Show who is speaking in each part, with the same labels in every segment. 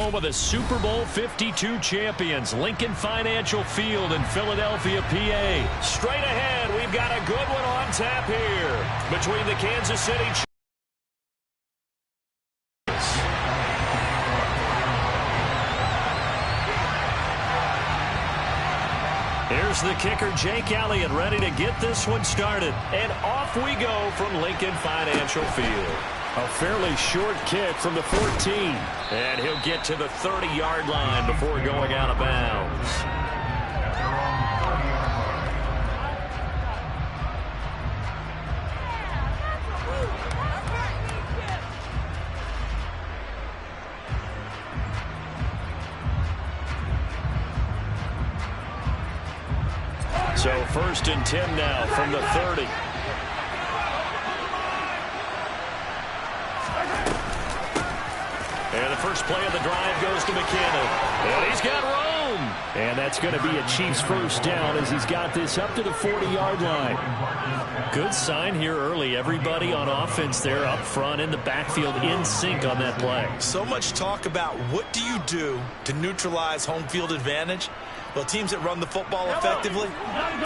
Speaker 1: home of the Super Bowl 52 champions, Lincoln Financial Field in Philadelphia, PA. Straight ahead, we've got a good one on tap here between the Kansas City Chiefs. Here's the kicker, Jake Elliott, ready to get this one started. And off we go from Lincoln Financial Field. A fairly short kick from the 14. And he'll get to the 30-yard line before going out of bounds. So 1st and 10 now from the 30. And the first play of the drive goes to McKinnon. And he's got room. And that's going to be a Chiefs first down as he's got this up to the 40-yard line. Good sign here early. Everybody on offense there up front in the backfield in sync on that play.
Speaker 2: So much talk about what do you do to neutralize home field advantage. Well, teams that run the football effectively,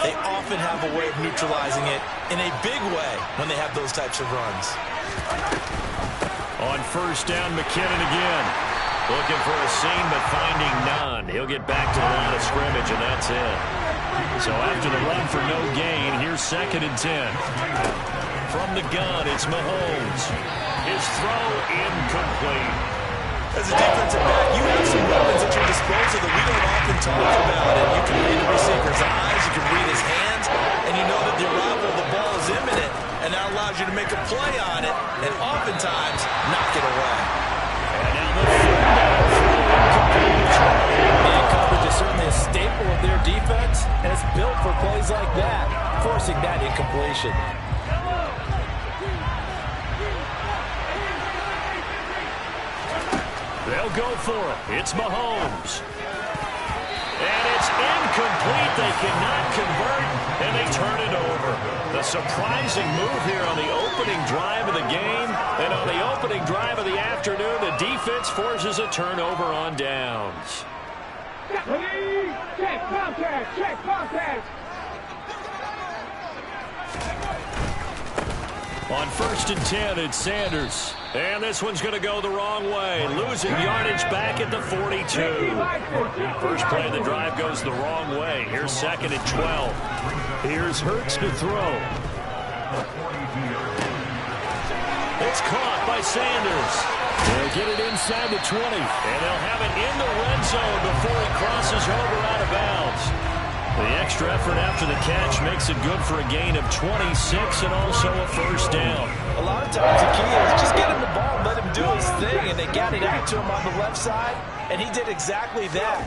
Speaker 2: they often have a way of neutralizing it in a big way when they have those types of runs.
Speaker 1: On first down, McKinnon again. Looking for a seam, but finding none. He'll get back to the line of scrimmage, and that's it. So after the run for no gain, here's 2nd and 10. From the gun, it's Mahomes. His throw incomplete.
Speaker 2: As a defensive back, you have some weapons at your disposal that we don't often talk about. And you can read the receiver's eyes, you can read his hands, and you know that the arrival of the ball is imminent. And that allows you to make a play on it and oftentimes knock it away.
Speaker 1: And now the
Speaker 3: Man coverage is certainly a staple of their defense, and it's built for plays like that, forcing that incompletion.
Speaker 1: They'll go for it. It's Mahomes. And it's incomplete. They cannot convert, and they turn it over. The surprising move here on the opening drive of the game. And on the opening drive of the afternoon, the defense forces a turnover on downs.
Speaker 4: Check contact. Check contact.
Speaker 1: On 1st and 10, it's Sanders. And this one's going to go the wrong way. Losing yardage back at the 42. First play of the drive goes the wrong way. Here's 2nd and 12. Here's Hurts to throw. It's caught by Sanders. They'll get it inside the 20. And they'll have it in the red zone before he crosses over out of bounds. The extra effort after the catch makes it good for a gain of 26 and also a first down.
Speaker 3: A lot of times the key is just get him the ball and let him do his thing, and they got it out to him on the left side, and he did exactly that.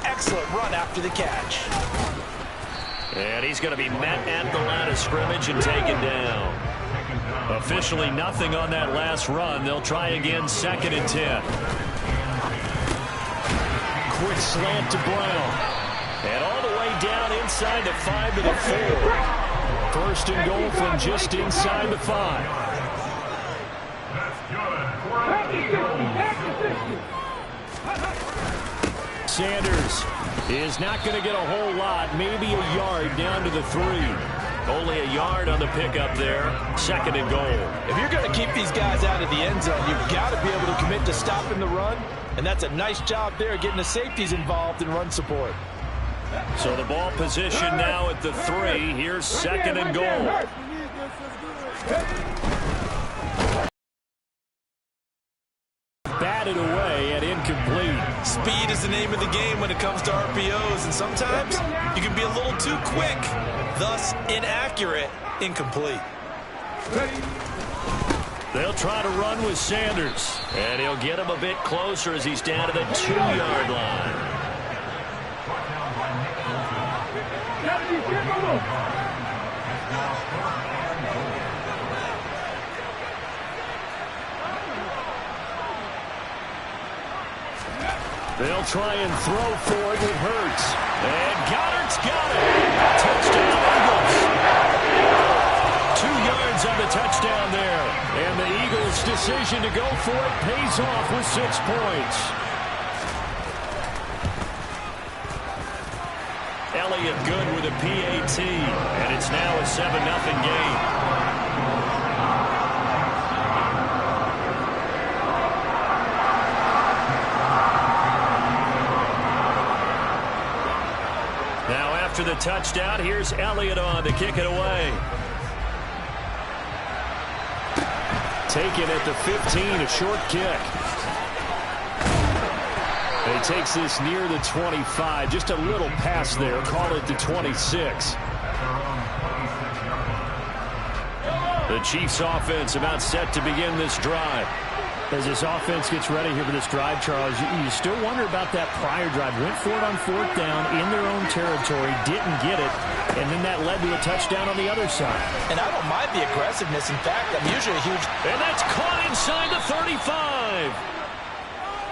Speaker 3: Excellent run after the catch.
Speaker 1: And he's going to be met at the line of scrimmage and taken down. Officially nothing on that last run. They'll try again 2nd and 10. Quick slant to Brown. And all the way down inside the 5 to the 4. First and goal from just inside the 5. Sanders is not going to get a whole lot, maybe a yard down to the 3. Only a yard on the pickup there. 2nd and goal.
Speaker 3: If you're going to keep these guys out of the end zone, you've got to be able to commit to stopping the run, and that's a nice job there getting the safeties involved in run support.
Speaker 1: So the ball position now at the 3. Here's 2nd and goal. Batted away and incomplete.
Speaker 2: Speed is the name of the game when it comes to RPOs, and sometimes you can be a little too quick, thus inaccurate, incomplete.
Speaker 1: They'll try to run with Sanders, and he'll get him a bit closer as he's down to the 2-yard line. They'll try and throw for it with Hurts. And Goddard's got it. Touchdown, Eagles. 2 yards on the touchdown there. And the Eagles' decision to go for it pays off with 6 points. Elliott good with a PAT, and it's now a 7-0 game. Now after the touchdown, here's Elliott on to kick it away. Taken at the 15, a short kick. He takes this near the 25. Just a little pass there. Call it the 26. The Chiefs offense about set to begin this drive.
Speaker 5: As this offense gets ready here for this drive, Charles, you still wonder about that prior drive. Went for it on 4th down in their own territory, didn't get it, and then that led to a touchdown on the other side.
Speaker 3: And I don't mind the aggressiveness. In fact, I'm usually a huge...
Speaker 1: And that's caught inside the 35.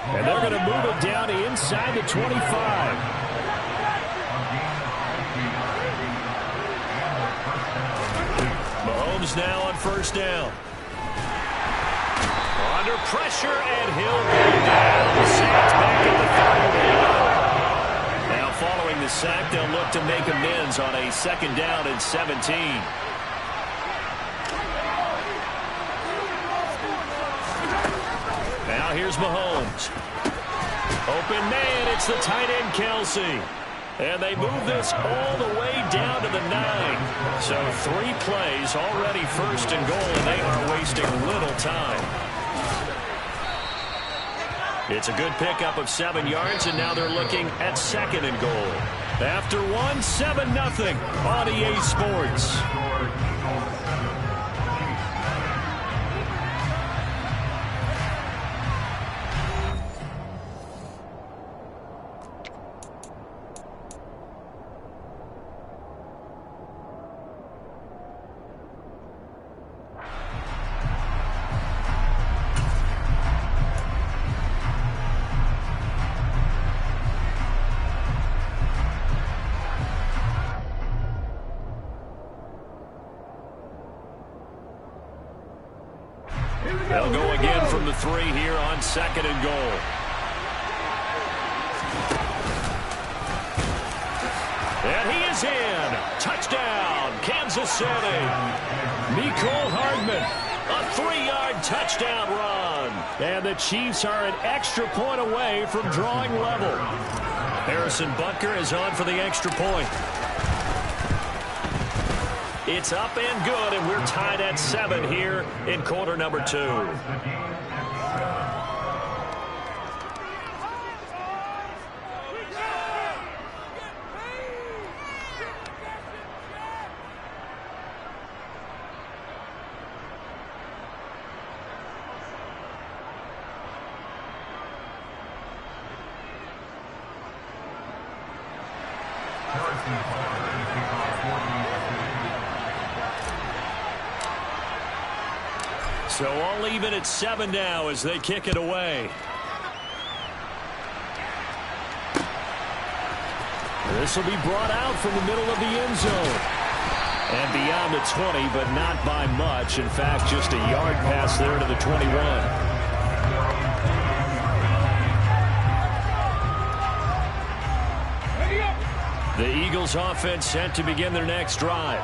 Speaker 1: And they're going to move it down to inside the 25. Mahomes now on 1st down. Under pressure, and he'll go down. Sacked back at the 30. Now following the sack, they'll look to make amends on a 2nd down and 17. Now here's Mahomes. Open man, it's the tight end Kelsey. And they move this all the way down to the 9. So 3 plays, already 1st and goal, and they are wasting little time. It's a good pickup of 7 yards, and now they're looking at 2nd and goal. After 1, 7-0 on EA Sports. They'll go again from the 3 here on 2nd and goal. And he is in. Touchdown, Kansas City. Mecole Hardman, a 3-yard touchdown run. And the Chiefs are an extra point away from drawing level. Harrison Butker is on for the extra point. It's up and good, and we're tied at 7 here in quarter number 2. So all even at 7 now as they kick it away. This will be brought out from the middle of the end zone. And beyond the 20, but not by much. In fact, just a yard pass there to the 21. The Eagles offense set to begin their next drive.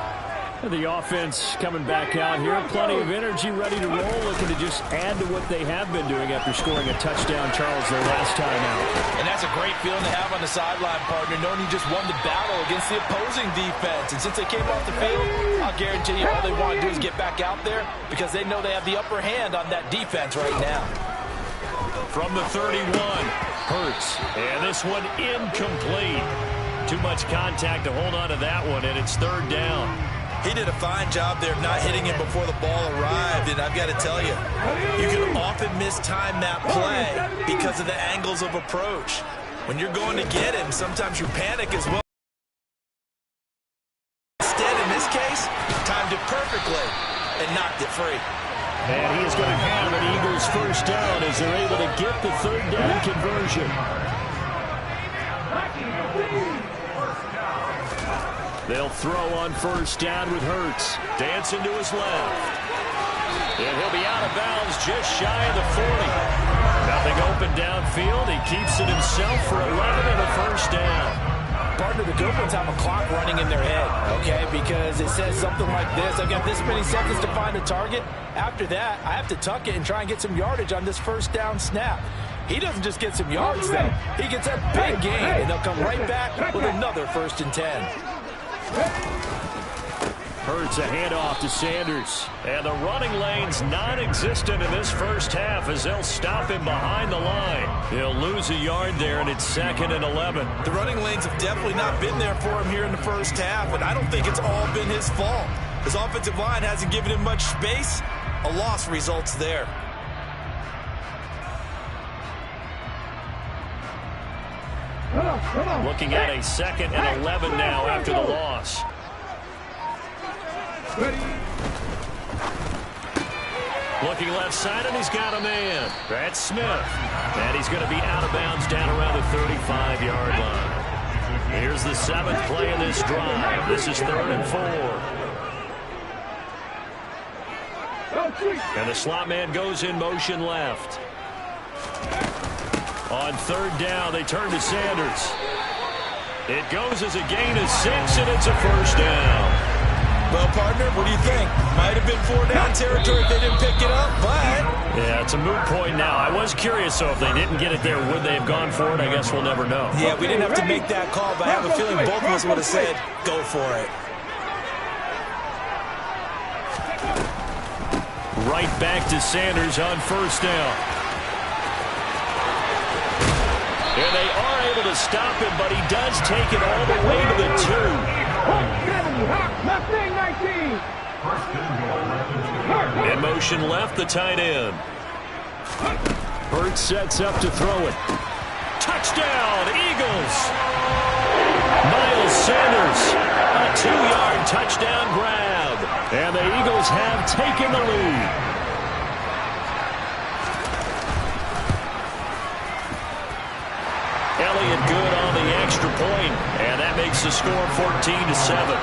Speaker 1: The offense coming back out here. Plenty of energy, ready to roll, looking to just add to what they have been doing after scoring a touchdown, Charles, their last time out.
Speaker 3: And that's a great feeling to have on the sideline, partner, knowing you just won the battle against the opposing defense. And since they came off the field, I'll guarantee you all they want to do is get back out there because they know they have the upper hand on that defense right now.
Speaker 1: From the 31, Hurts. And this one incomplete. Too much contact to hold on to that one, and it's 3rd down.
Speaker 2: He did a fine job there of not hitting him before the ball arrived, and I've got to tell you, you can often mistime that play because of the angles of approach. When you're going to get him, sometimes you panic as well. Instead, in this case, timed it perfectly and knocked it free.
Speaker 1: And he is going to have an Eagles 1st down as they're able to get the 3rd down conversion. They'll throw on 1st down with Hurts. Dancing to his left. And he'll be out of bounds just shy of the 40. Nothing open downfield. He keeps it himself for 11 and a 1st down.
Speaker 3: Partner, the good ones offense have a clock running in their head, okay? Because it says something like this. I've got this many seconds to find a target. After that, I have to tuck it and try and get some yardage on this first down snap. He doesn't just get some yards, though. He gets a big gain, and they'll come right back with another 1st and 10.
Speaker 1: Hurts a handoff to Sanders. And the running lane's non-existent in this first half as they'll stop him behind the line. He'll lose a yard there, and it's 2nd and 11.
Speaker 2: The running lanes have definitely not been there for him here in the first half, and I don't think it's all been his fault. His offensive line hasn't given him much space. A loss results there.
Speaker 1: Looking at a 2nd and 11 now after the loss. Looking left side, and he's got a man. That's Smith. And he's going to be out of bounds down around the 35-yard line. Here's the 7th play of this drive. This is 3rd and 4. And the slot man goes in motion left. On 3rd down, they turn to Sanders. It goes as a gain of 6, and it's a 1st down.
Speaker 2: Well, partner, what do you think? Might have been 4-down territory if they didn't pick it up, but...
Speaker 1: Yeah, it's a moot point now. I was curious, so if they didn't get it there, would they have gone for it? I guess we'll never know.
Speaker 2: Yeah, we didn't have to make that call, but I have a feeling both of us would have said, go for it.
Speaker 1: Right back to Sanders on 1st down. And they are able to stop him, but he does take it all the way to the 2. In motion left, the tight end. Hurts sets up to throw it. Touchdown, Eagles! Miles Sanders, a 2-yard touchdown grab. And the Eagles have taken the lead. Elliott good on the extra point, and that makes the score 14-7.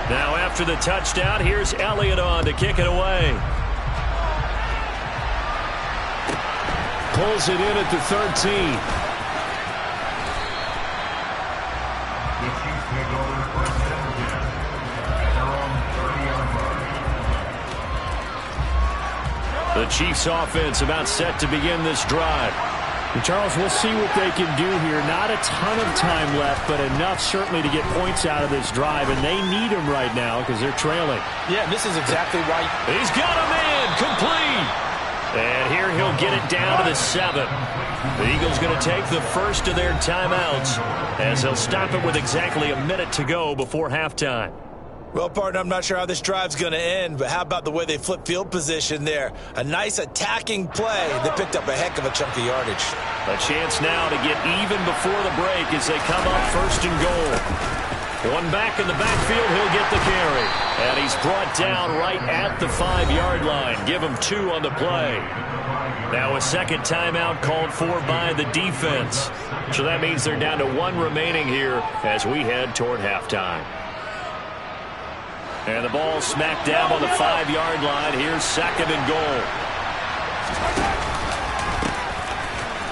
Speaker 1: Now after the touchdown, here's Elliott on to kick it away. Pulls it in at the 13. The Chiefs offense about set to begin this drive.
Speaker 5: And Charles, we'll see what they can do here. Not a ton of time left, but enough certainly to get points out of this drive, and they need them right now because they're trailing.
Speaker 3: Yeah, this is exactly right.
Speaker 1: He's got a man, complete. And here he'll get it down to the 7. The Eagles going to take the first of their timeouts as they'll stop it with exactly a minute to go before halftime.
Speaker 2: Well, partner, I'm not sure how this drive's going to end, but how about the way they flip field position there? A nice attacking play. They picked up a heck of a chunk of yardage.
Speaker 1: A chance now to get even before the break as they come up 1st and goal. One back in the backfield, he'll get the carry. And he's brought down right at the 5-yard line. Give him 2 on the play. Now a second timeout called for by the defense. So that means they're down to 1 remaining here as we head toward halftime. And the ball smacked down on the 5-yard line. Here's 2nd and goal.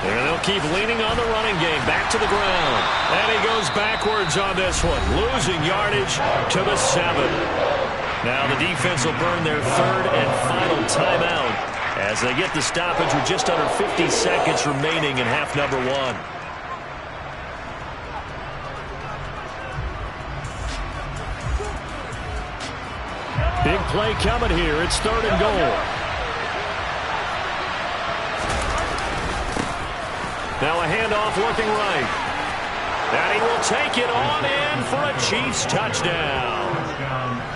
Speaker 1: And they'll keep leaning on the running game. Back to the ground. And he goes backwards on this one. Losing yardage to the 7. Now the defense will burn their 3rd and final timeout as they get the stoppage with just under 50 seconds remaining in half number 1.
Speaker 5: Big play coming here. It's 3rd and goal.
Speaker 1: Now a handoff looking right. And he will take it on in for a Chiefs touchdown.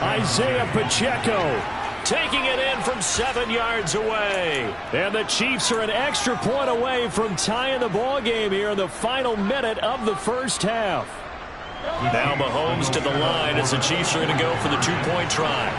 Speaker 5: Isaiah Pacheco
Speaker 1: taking it in from 7 yards away.
Speaker 5: And the Chiefs are an extra point away from tying the ball game here in the final minute of the first half.
Speaker 1: Now Mahomes to the line as the Chiefs are going to go for the 2-point try.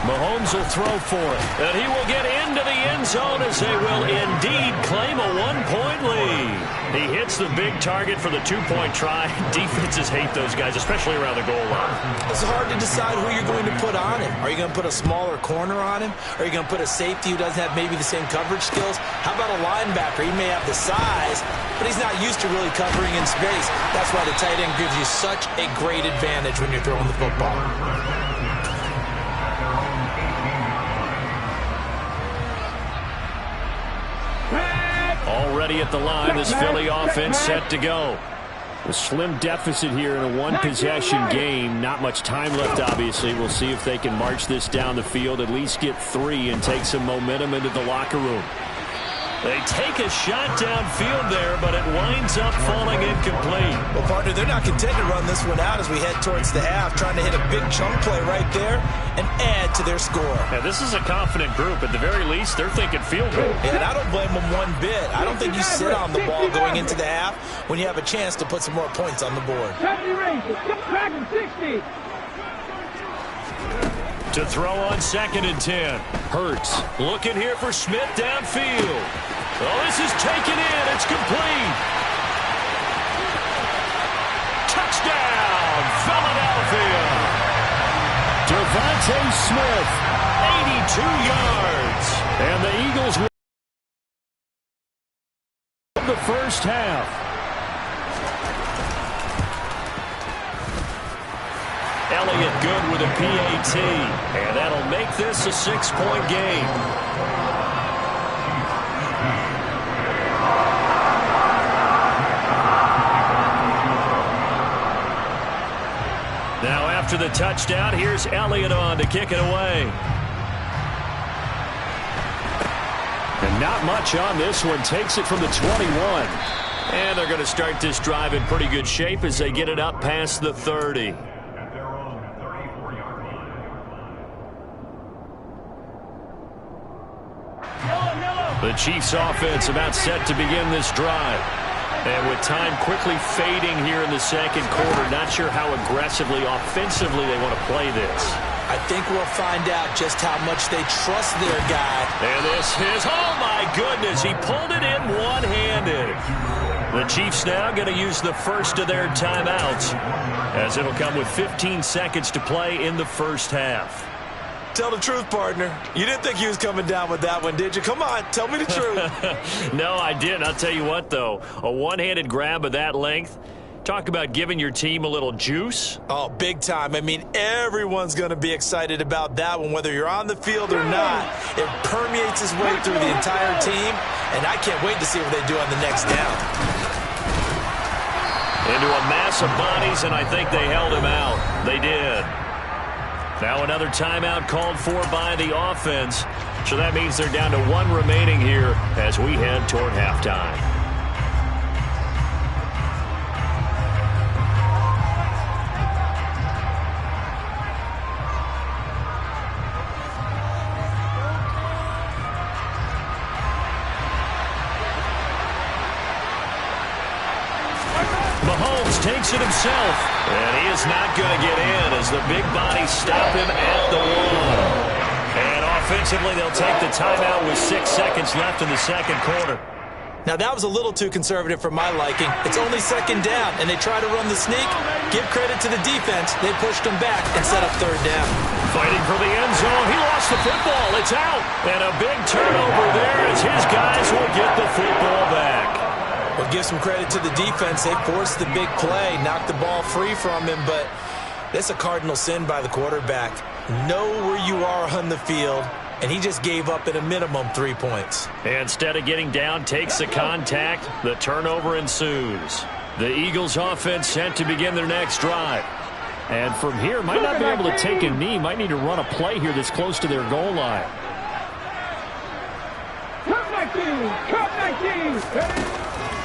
Speaker 1: Mahomes will throw for it, and he will get into the end zone as they will indeed claim a one-point lead. He hits the big target for the two-point try. Defenses hate those guys, especially around the goal line.
Speaker 3: It's hard to decide who you're going to put on him. Are you going to put a smaller corner on him? Are you going to put a safety who doesn't have maybe the same coverage skills? How about a linebacker? He may have the size, but he's not used to really covering in space. That's why the tight end gives you such a great advantage when you're throwing the football.
Speaker 1: Already at the line, this Philly offense set to go. A slim deficit here in a one-possession game. Not much time left, obviously. We'll see if they can march this down the field, at least get 3 and take some momentum into the locker room. They take a shot downfield there, but it winds up falling incomplete.
Speaker 3: Well, partner, they're not content to run this one out as we head towards the half, trying to hit a big chunk play right there and add to their score.
Speaker 1: Yeah, this is a confident group. At the very least, they're thinking field goal.
Speaker 3: Yeah, and I don't blame them one bit. I don't think you sit on the ball going into the half when you have a chance to put some more points on the board.
Speaker 1: To throw on 2nd and 10. Hurts looking here for Smith downfield. Oh, this is taken in. It's complete. Touchdown, Philadelphia. Devontae Smith, 82 yards. And the Eagles win the first half. Elliott good with a PAT, and that'll make this a 6-point game. Now after the touchdown, here's Elliott on to kick it away. And not much on this one. Takes it from the 21. And they're going to start this drive in pretty good shape as they get it up past the 30. The Chiefs offense about set to begin this drive. And with time quickly fading here in the second quarter, not sure how aggressively, offensively they want to play this.
Speaker 3: I think we'll find out just how much they trust their guy.
Speaker 1: And this is, oh my goodness, he pulled it in one-handed. The Chiefs now going to use the first of their timeouts, as it'll come with 15 seconds to play in the first half.
Speaker 3: Tell the truth, partner. You didn't think he was coming down with that one, did you? Come on, tell me the truth.
Speaker 1: No, I didn't. I'll tell you what, though. A one-handed grab of that length. Talk about giving your team a little juice.
Speaker 3: Oh, big time. I mean, everyone's going to be excited about that one, whether you're on the field or not. It permeates its way through the entire team, and I can't wait to see what they do on the next down.
Speaker 1: Into a mass of bodies, and I think they held him out. They did. Now another timeout called for by the offense. So that means they're down to 1 remaining here as we head toward halftime. Mahomes takes it himself, and he is not going to get in as the big bodies stop him at the 1. And offensively, they'll take the timeout with 6 seconds left in the second quarter.
Speaker 3: Now, that was a little too conservative for my liking. It's only 2nd down, and they try to run the sneak. Give credit to the defense. They pushed him back and set up 3rd down.
Speaker 1: Fighting for the end zone. He lost the football. It's out. And a big turnover there as his guys will get the football back.
Speaker 3: Well, give some credit to the defense. They forced the big play, knocked the ball free from him, but that's a cardinal sin by the quarterback. Know where you are on the field, and he just gave up at a minimum 3 points.
Speaker 1: Instead of getting down, takes the contact. The turnover ensues. The Eagles offense set to begin their next drive. And from here, might not be able to take a knee. Might need to run a play here that's close to their goal line.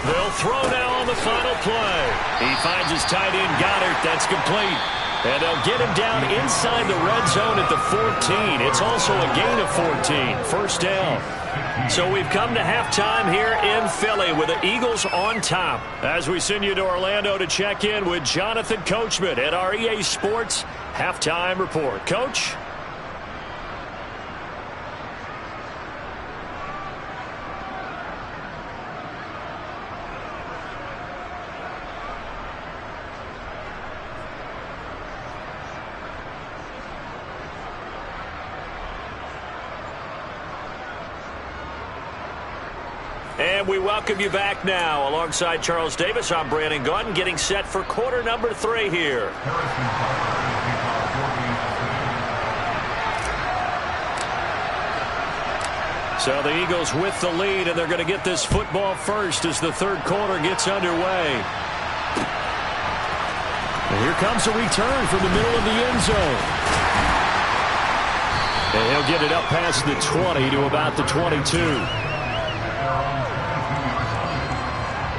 Speaker 1: They'll throw now on the final play. He finds his tight end, Goddard. That's complete. And they'll get him down inside the red zone at the 14. It's also a gain of 14. First down. So we've come to halftime here in Philly with the Eagles on top. As we send you to Orlando to check in with Jonathan Coachman at our EA Sports Halftime Report. Coach? And we welcome you back now. Alongside Charles Davis, I'm Brandon Gaudin, getting set for quarter number 3 here. So the Eagles with the lead, and they're going to get this football first as the third quarter gets underway. And here comes a return from the middle of the end zone. And he'll get it up past the 20 to about the 22.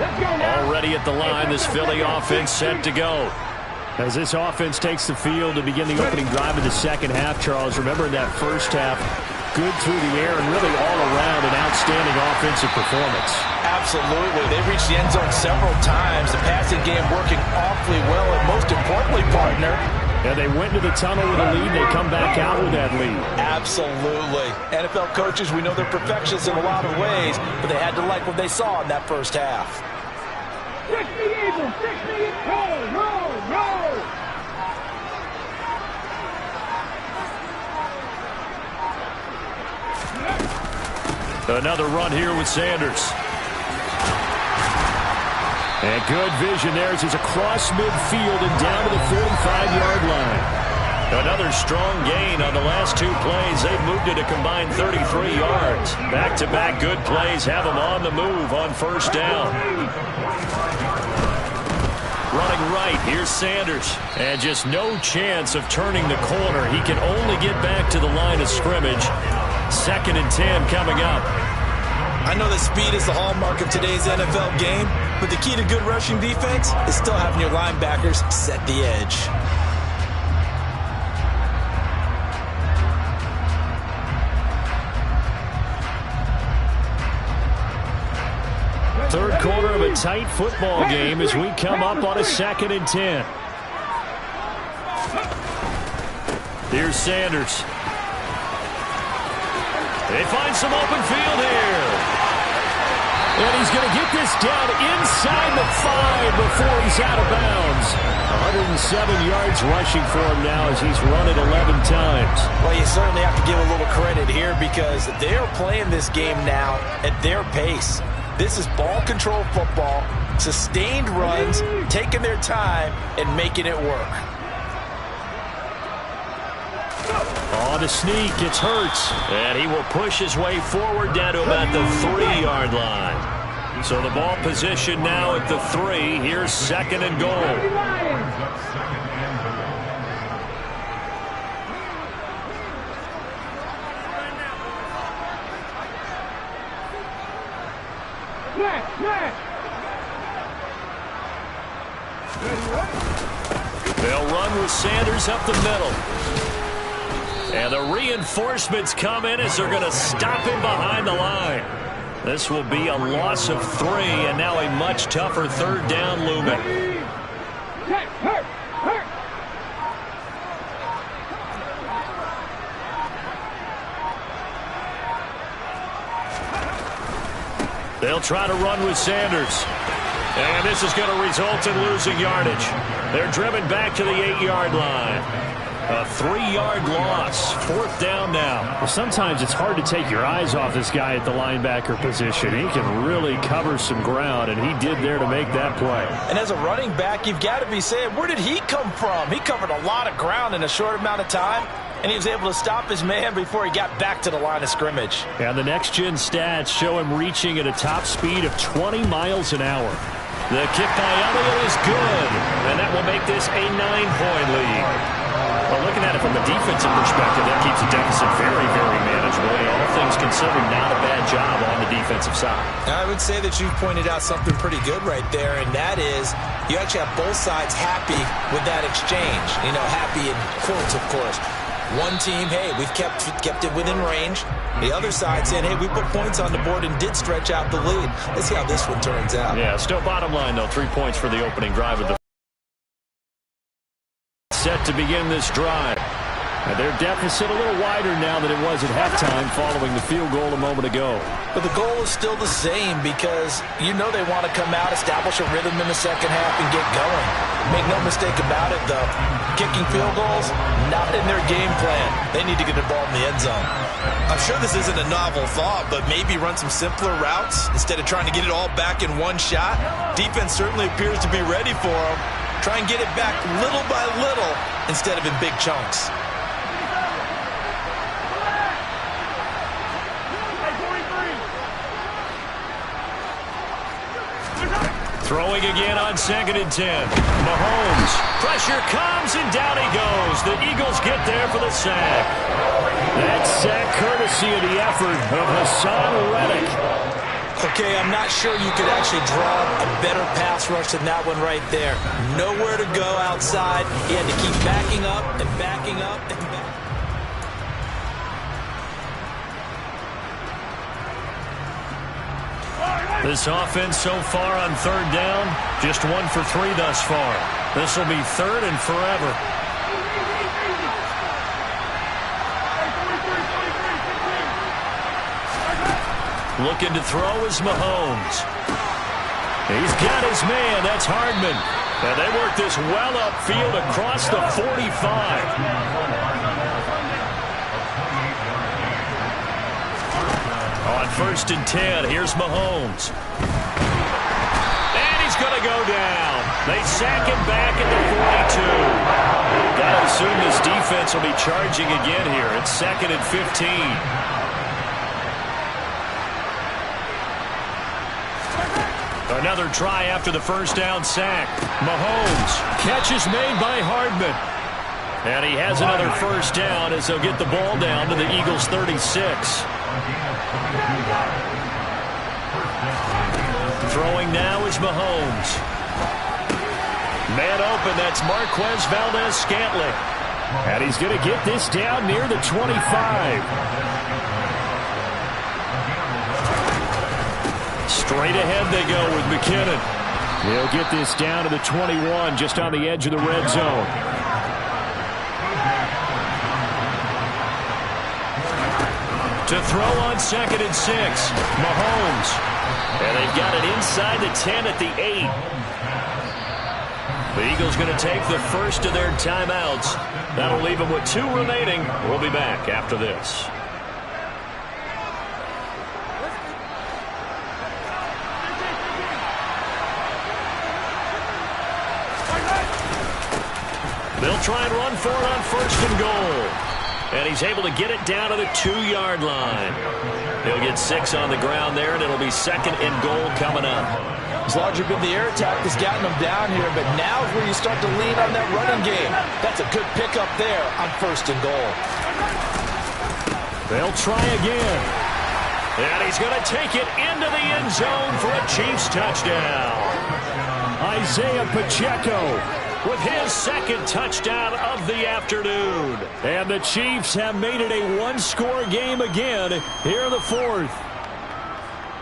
Speaker 1: Already at the line, this Philly offense set to go. As this offense takes the field to begin the opening drive of the second half, Charles, remember in that first half, good through the air and really all around an outstanding offensive performance.
Speaker 3: Absolutely. They reached the end zone several times. The passing game working awfully well, and most importantly, partner,
Speaker 5: and they went to the tunnel with a lead. They come back out with that lead.
Speaker 3: Absolutely. NFL coaches, we know they're perfectionists in a lot of ways, but they had to like what they saw in that first half.
Speaker 4: 60 Eagles, 60 in total. Roll.
Speaker 1: Another run here with Sanders. And good vision there as he's across midfield and down to the 45-yard line. Another strong gain on the last 2 plays. They've moved it a combined 33 yards. Back-to-back good plays have them on the move on first down. Running right, here's Sanders. And just no chance of turning the corner. He can only get back to the line of scrimmage. 2nd and 10 coming up.
Speaker 2: I know that speed is the hallmark of today's NFL game, but the key to good rushing defense is still having your linebackers set the edge.
Speaker 5: Third quarter of a tight football game as we come up on a 2nd and 10.
Speaker 1: Here's Sanders. They find some open field here.
Speaker 5: And he's going to get this down inside the 5 before he's out of bounds. 107 yards rushing for him now as he's run it 11 times.
Speaker 3: Well, you certainly have to give a little credit here because they're playing this game now at their pace. This is ball control football, sustained runs, taking their time, and making it work.
Speaker 1: On the sneak, it's Hurts. And he will push his way forward down to about the 3-yard line. So the ball position now at the 3. Here's 2nd and goal. They'll run with Sanders up the middle. And the reinforcements come in as they're going to stop him behind the line. This will be a loss of 3, and now a much tougher 3rd down looming. They'll try to run with Sanders. And this is going to result in losing yardage. They're driven back to the 8-yard line. A 3-yard loss. 4th down now.
Speaker 5: Well, sometimes it's hard to take your eyes off this guy at the linebacker position. He can really cover some ground, and he did there to make that play.
Speaker 3: And as a running back, you've got to be saying, where did he come from? He covered a lot of ground in a short amount of time, and he was able to stop his man before he got back to the line of scrimmage.
Speaker 5: And the next-gen stats show him reaching at a top speed of 20 miles an hour.
Speaker 1: The kick by Elliott is good, and that will make this a 9-point lead. Well, looking at it from a defensive perspective, that keeps the deficit very, very manageable. And all things considered, not a bad job on the defensive side.
Speaker 2: I would say that you've pointed out something pretty good right there, and that is you actually have both sides happy with that exchange. You know, happy in quotes, of course. One team, hey, we've kept it within range. The other side saying, hey, we put points on the board and did stretch out the lead. Let's see how this one turns out.
Speaker 1: Yeah, still bottom line, though, 3 points for the opening drive of the set to begin this drive.
Speaker 5: And their deficit a little wider now than it was at halftime following the field goal a moment ago.
Speaker 3: But the goal is still the same because you know they want to come out, establish a rhythm in the second half, and get going. Make no mistake about it, though. Kicking field goals, not in their game plan. They need to get the ball in the end zone.
Speaker 2: I'm sure this isn't a novel thought, but maybe run some simpler routes instead of trying to get it all back in one shot. Defense certainly appears to be ready for them. Try and get it back little by little instead of in big chunks.
Speaker 1: Throwing again on 2nd and 10. Mahomes. Pressure comes, and down he goes. The Eagles get there for the sack. That sack courtesy of the effort of Hassan Reddick.
Speaker 3: Okay, I'm not sure you could actually draw a better pass rush than that one right there. Nowhere to go outside. He had to keep backing up and backing up and backing.
Speaker 1: This offense so far on 3rd down, just 1 for 3 thus far. This will be 3rd and forever. Looking to throw is Mahomes. He's got his man. That's Hardman. And they work this well upfield across the 45. On 1st and 10, here's Mahomes. And he's going to go down. They sack him back at the 42. Gotta assume this defense will be charging again here. It's 2nd and 15. Another try after the 1st down sack. Mahomes. Catch is made by Hardman. And he has another 1st down as they'll get the ball down to the Eagles' 36. Throwing now is Mahomes. Man open, that's Marquez Valdez-Scantling. And he's going to get this down near the 25. Straight ahead they go with McKinnon. He'll get this down to the 21, just on the edge of the red zone. To throw on 2nd and 6, Mahomes. And they've got it inside the 10 at the 8. The Eagles going to take the first of their timeouts. That'll leave them with 2 remaining. We'll be back after this. They'll try and run for it on 1st and goal. And he's able to get it down to the 2-yard line. He'll get 6 on the ground there, and it'll be 2nd and goal coming up.
Speaker 3: It's largely been the air attack that's gotten them down here, but now is where you start to lean on that running game. That's a good pickup there on 1st and goal.
Speaker 1: They'll try again. And he's going to take it into the end zone for a Chiefs touchdown. Isaiah Pacheco with his 2nd touchdown of the afternoon. And the Chiefs have made it a 1-score game again here in the 4th.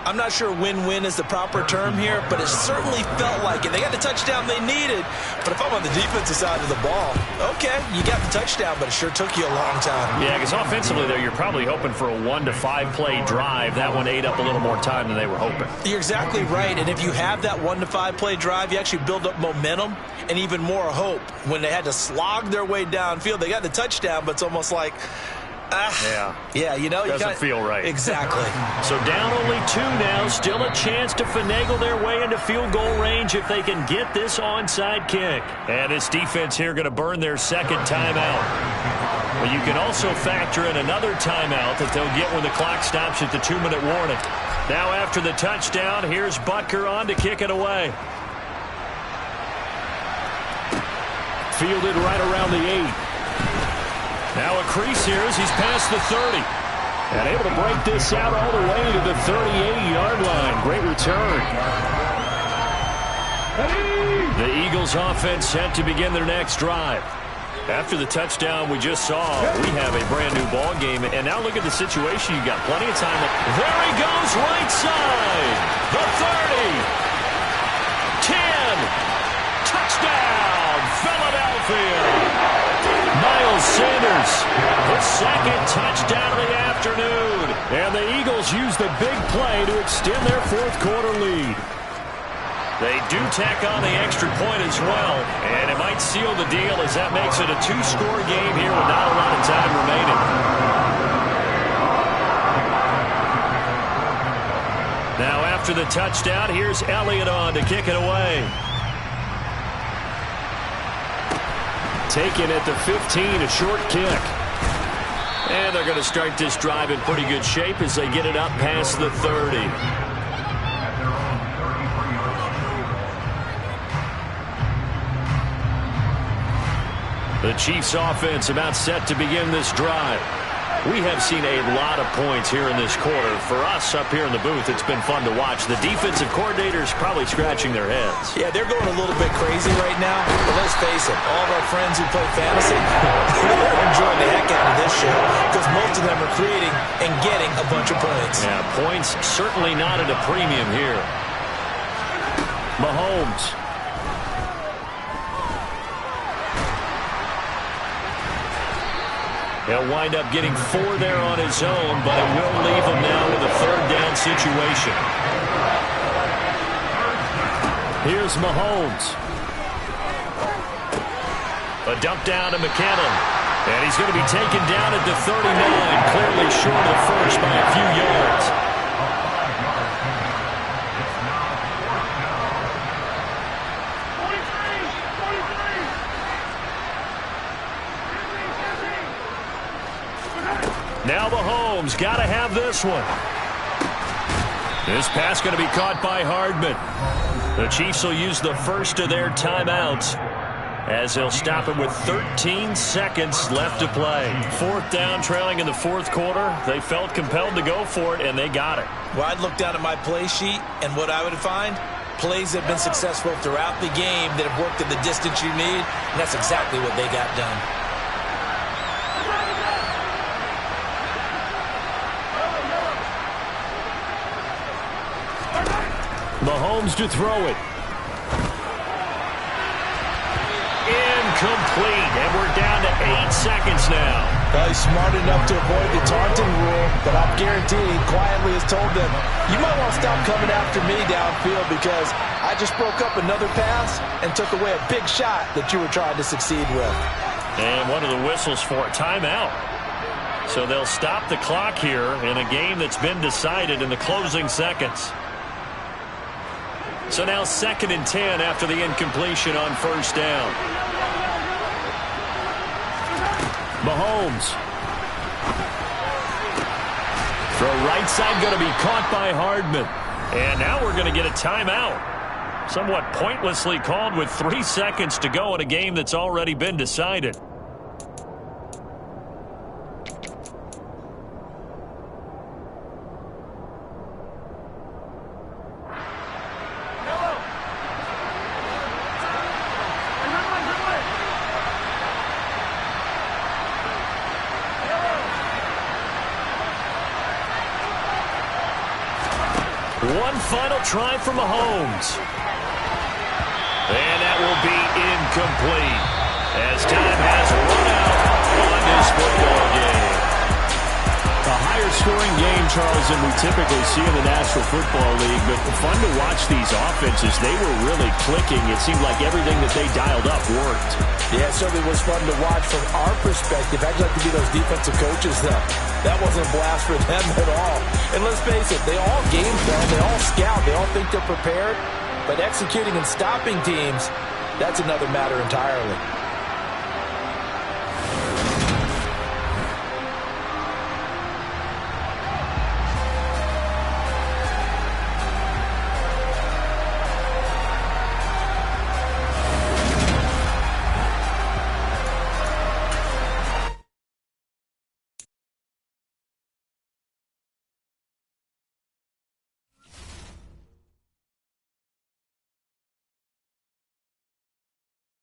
Speaker 2: I'm not sure win-win is the proper term here, but it certainly felt like it. They got the touchdown they needed, but if I'm on the defensive side of the ball, okay, you got the touchdown, but it sure took you a long time.
Speaker 1: Yeah, because offensively there, you're probably hoping for a 1 to 5 play drive. That one ate up a little more time than they were hoping.
Speaker 2: You're exactly right, and if you have that 1 to 5 play drive, you actually build up momentum and even more hope. When they had to slog their way downfield, they got the touchdown, but it's almost like, yeah, you know,
Speaker 1: doesn't feel right.
Speaker 2: Exactly.
Speaker 1: So down only 2 now, still a chance to finagle their way into field goal range if they can get this onside kick. And this defense here going to burn their 2nd timeout. But you can also factor in another timeout that they'll get when the clock stops at the 2-minute warning. Now after the touchdown, here's Butker on to kick it away. Fielded right around the 8. Now a crease here as he's past the 30. And able to break this out all the way to the 38-yard line. Great return. The Eagles offense set to begin their next drive. After the touchdown we just saw, we have a brand new ball game. And now look at the situation. You got plenty of time. There he goes, right side. The 30. 10. Touchdown, Philadelphia. Miles Sanders, his 2nd touchdown of the afternoon. And the Eagles use the big play to extend their 4th quarter lead. They do tack on the extra point as well, and it might seal the deal as that makes it a two-score game here with not a lot of time remaining. Now after the touchdown, here's Elliott on to kick it away. Taken at the 15, a short kick. And they're going to start this drive in pretty good shape as they get it up past the 30. The Chiefs offense about set to begin this drive. We have seen a lot of points here in this quarter. For us up here in the booth, it's been fun to watch. The defensive coordinators probably scratching their heads.
Speaker 3: Yeah, they're going a little bit crazy right now. But let's face it, all of our friends who play fantasy, they're enjoying the heck out of this show because most of them are creating and getting a bunch of points.
Speaker 1: Yeah, points certainly not at a premium here. Mahomes. He'll wind up getting 4 there on his own, but it will leave him now with a third down situation. Here's Mahomes. A dump down to McKinnon. And he's going to be taken down at the 39, clearly short of the first by a few yards. Now Mahomes got to have this one. This pass going to be caught by Hardman. The Chiefs will use the first of their timeouts as they'll stop it with 13 seconds left to play. 4th down, trailing in the 4th quarter. They felt compelled to go for it, and they got it.
Speaker 3: Well, I'd look down at my play sheet, and what I would find, plays that have been successful throughout the game that have worked at the distance you need, and that's exactly what they got done.
Speaker 1: Mahomes to throw it. Incomplete, and we're down to 8 seconds now.
Speaker 3: Well, he's smart enough to avoid the taunting rule, but I'm guaranteeing quietly has told them, you might want to stop coming after me downfield because I just broke up another pass and took away a big shot that you were trying to succeed with.
Speaker 1: And one of the whistles for a timeout. So they'll stop the clock here in a game that's been decided in the closing seconds. So now 2nd and 10 after the incompletion on 1st down. Mahomes. Throw right side going to be caught by Hardman. And now we're going to get a timeout. Somewhat pointlessly called with 3 seconds to go in a game that's already been decided. One final try for Mahomes. And that will be incomplete as time has run out on this football game. A higher scoring game, Charles, than we typically see in the National Football League, but fun to watch these offenses. They were really clicking. It seemed like everything that they dialed up worked.
Speaker 3: Yeah, it certainly was fun to watch from our perspective. I'd like to be those defensive coaches, though. That wasn't a blast for them at all. And let's face it, they all game plan, they all scout, they all think they're prepared. But executing and stopping teams, that's another matter entirely.